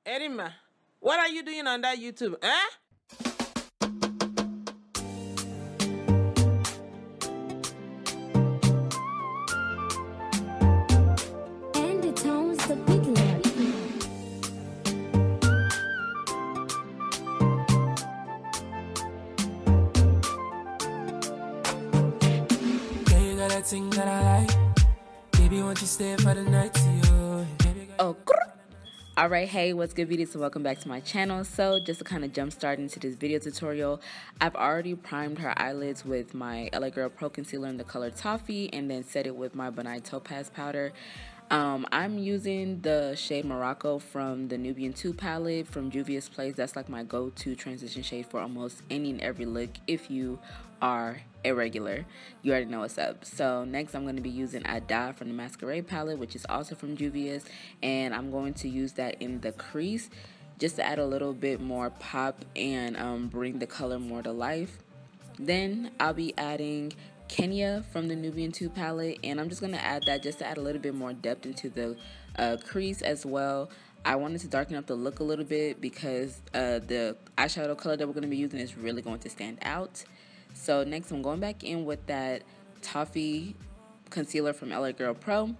Erima, what are you doing on that YouTube? Eh? And it owns the big lord. Yeah, you got that thing that I like. Baby, won't you stay for the night to you? Oh, alright, hey, what's good, beauties, and welcome back to my channel. So just to kind of jump start into this video tutorial, I've already primed her eyelids with my LA Girl Pro Concealer in the color Toffee, and then set it with my Untitled Topaz powder. I'm using the shade Morocco from the Nubian 2 palette from Juvia's Place. That's like my go-to transition shade for almost any and every look if you are a regular. You already know what's up. So next I'm going to be using Ada from the Masquerade palette, which is also from Juvia's, and I'm going to use that in the crease just to add a little bit more pop and bring the color more to life. Then I'll be adding Kenya from the Nubian 2 palette, and I'm just going to add that just to add a little bit more depth into the crease as well. I wanted to darken up the look a little bit because the eyeshadow color that we're going to be using is really going to stand out. So next I'm going back in with that Toffee concealer from LA Girl Pro,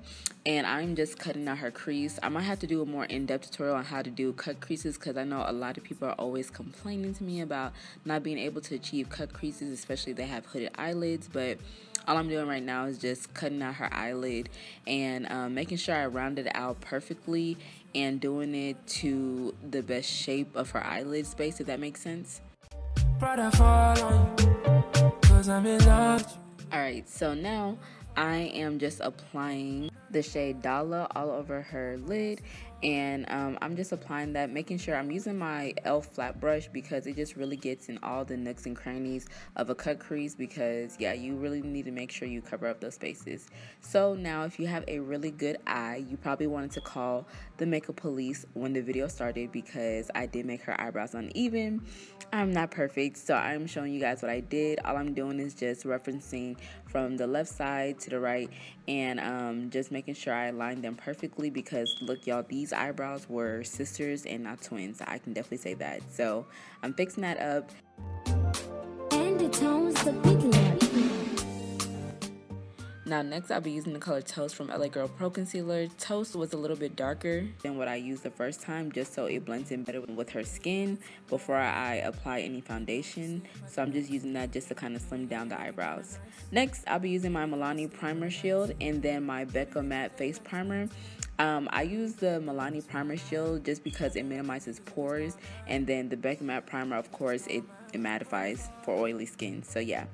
and I'm just cutting out her crease. I might have to do a more in-depth tutorial on how to do cut creases because I know a lot of people are always complaining to me about not being able to achieve cut creases, especially if they have hooded eyelids. But all I'm doing right now is just cutting out her eyelid and making sure I round it out perfectly and doing it to the best shape of her eyelid space, if that makes sense. Alright, so now I am just applying the shade Dala all over her lid, and I'm just applying that, making sure I'm using my e.l.f. flat brush because it just really gets in all the nooks and crannies of a cut crease, because yeah, you really need to make sure you cover up those spaces. So now if you have a really good eye, you probably wanted to call the makeup police when the video started because I did make her eyebrows uneven. I'm not perfect, so I'm showing you guys what I did. All I'm doing is just referencing from the left side to the right and just making sure I align them perfectly, because look y'all, these eyebrows were sisters and not twins. I can definitely say that. So I'm fixing that up. And it owns the big lord. Now next I'll be using the color Toast from LA Girl Pro Concealer. Toast was a little bit darker than what I used the first time, just so it blends in better with her skin before I apply any foundation. So I'm just using that just to kind of slim down the eyebrows. Next I'll be using my Milani Primer Shield and then my Becca Matte Face Primer. I use the Milani Primer Shield just because it minimizes pores, and then the Becca Matte Primer, of course, it mattifies for oily skin. So yeah.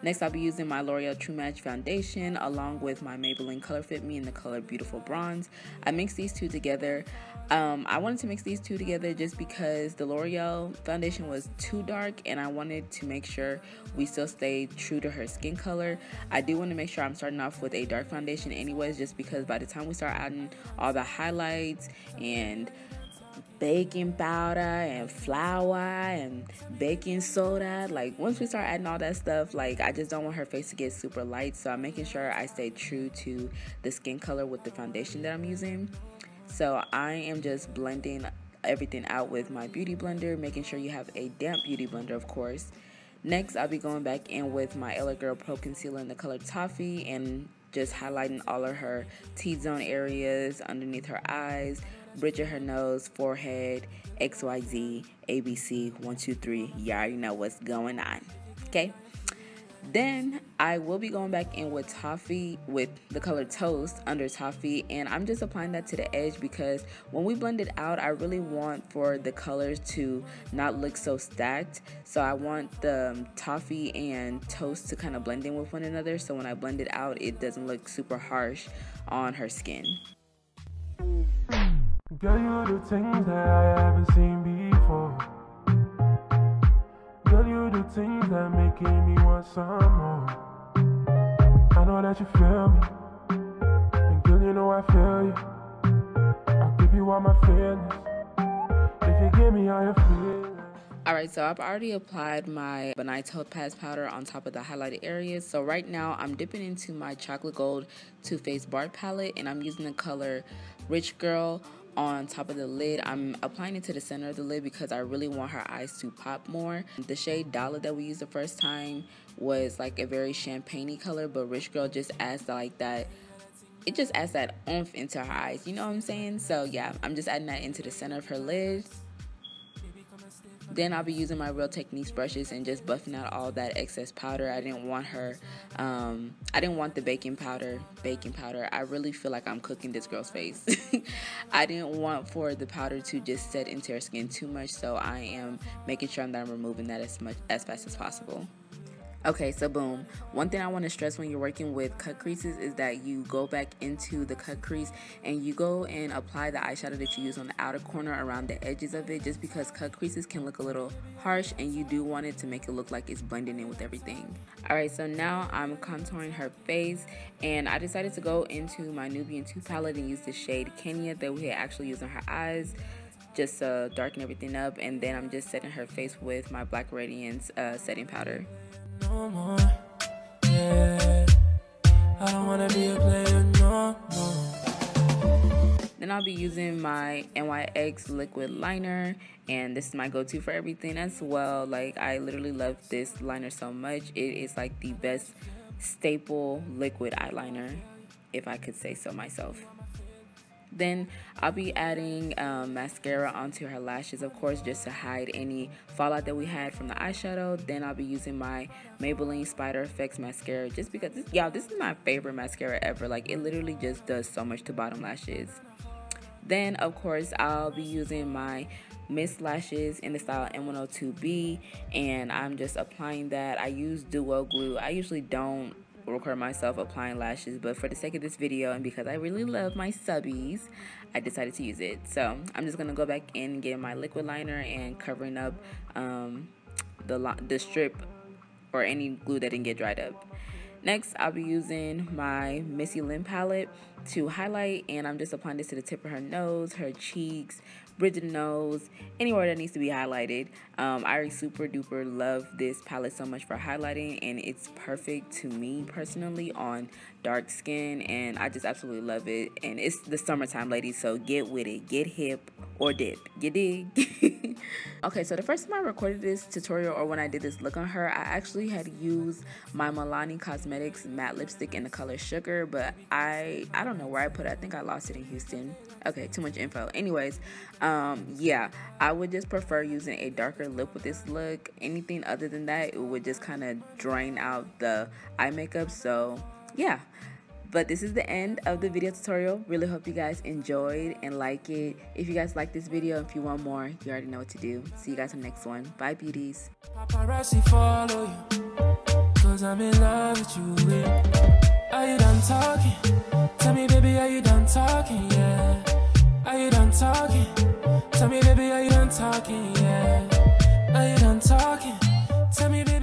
Next, I'll be using my L'Oreal True Match Foundation along with my Maybelline Color Fit Me in the color Beautiful Bronze. I mixed these two together. I wanted to mix these two together just because the L'Oreal foundation was too dark, and I wanted to make sure we still stayed true to her skin color. I do want to make sure I'm starting off with a dark foundation anyways, just because by the time we start adding all the highlights and baking powder and flour and baking soda, like once we start adding all that stuff, like I just don't want her face to get super light, so I'm making sure I stay true to the skin color with the foundation that I'm using. So I am just blending everything out with my beauty blender, making sure you have a damp beauty blender, of course. Next I'll be going back in with my LA Girl Pro Concealer in the color Toffee and just highlighting all of her T-zone areas underneath her eyes, bridge of her nose, forehead, XYZ, ABC, 1, 2, 3. You already know what's going on. Okay. Then I will be going back in with Toffee with the color Toast under Toffee, and I'm just applying that to the edge because when we blend it out, I really want for the colors to not look so stacked. So I want the Toffee and Toast to kind of blend in with one another, so when I blend it out, it doesn't look super harsh on her skin. Girl, you do things that I haven't seen before. Girl, you do things that making me want some more. I know that you feel me, and girl, you know I feel you. I'll give you all my feelings, if you give me all your feelings. Alright, so I've already applied my Nye Topaz powder on top of the highlighted areas. So right now I'm dipping into my chocolate gold Too Faced Bart palette, and I'm using the color Rich Girl on top of the lid. I'm applying it to the center of the lid because I really want her eyes to pop more. The shade Dollar that we used the first time was like a very champagne-y color, but Rich Girl just adds like that. It just adds that oomph into her eyes, you know what I'm saying? So yeah, I'm just adding that into the center of her lid. Then I'll be using my Real Techniques brushes and just buffing out all that excess powder. I didn't want her, I didn't want the baking powder. I really feel like I'm cooking this girl's face. I didn't want for the powder to just set into her skin too much, so I am making sure that I'm removing that as fast as possible. Okay, so boom. One thing I want to stress when you're working with cut creases is that you go back into the cut crease and you go and apply the eyeshadow that you use on the outer corner around the edges of it, just because cut creases can look a little harsh and you do want it to make it look like it's blending in with everything. Alright, so now I'm contouring her face, and I decided to go into my Nubian 2 palette and use the shade Kenya that we had actually used on her eyes, just to darken everything up, and then I'm just setting her face with my Black Radiance setting powder. No more, yeah. I don't wanna be a player no more. Then I'll be using my NYX liquid liner, and this is my go-to for everything as well. Like, I literally love this liner so much. It is like the best staple liquid eyeliner, if I could say so myself. Then I'll be adding mascara onto her lashes, of course, just to hide any fallout that we had from the eyeshadow. Then I'll be using my Maybelline Spider Effects mascara, just because, this is my favorite mascara ever. Like, it literally just does so much to bottom lashes. Then, of course, I'll be using my Mist lashes in the style M102B, and I'm just applying that. I use duo glue. I usually don't record myself applying lashes, but for the sake of this video and because I really love my subbies, I decided to use it. So I'm just gonna go back in and get my liquid liner and covering up the strip or any glue that didn't get dried up. Next, I'll be using my Missy Lynn palette to highlight, and I'm just applying this to the tip of her nose, her cheeks, bridge of the nose, anywhere that needs to be highlighted. I super duper love this palette so much for highlighting, and it's perfect to me personally on dark skin, and I just absolutely love it. And it's the summertime, ladies, so get with it, get hip or dip, you dig? Okay, so the first time I recorded this tutorial, or when I did this look on her, I actually had used my Milani Cosmetics matte lipstick in the color Sugar, but I don't know where I put it. I think I lost it in Houston. Okay, too much info. Anyways, yeah, I would just prefer using a darker lip with this look. Anything other than that, it would just kind of drain out the eye makeup. So yeah, but this is the end of the video tutorial. Really hope you guys enjoyed and like it. If you guys like this video, if you want more, you already know what to do. See you guys in the next one. Bye, beauties. Paparazzi follow you, 'cause I'm in love with you. Are you done talking? Tell me, baby, are you done talking? Yeah. Are you done talking? Tell me, baby, are you done talking? Yeah. Are you done talking? Tell me, baby.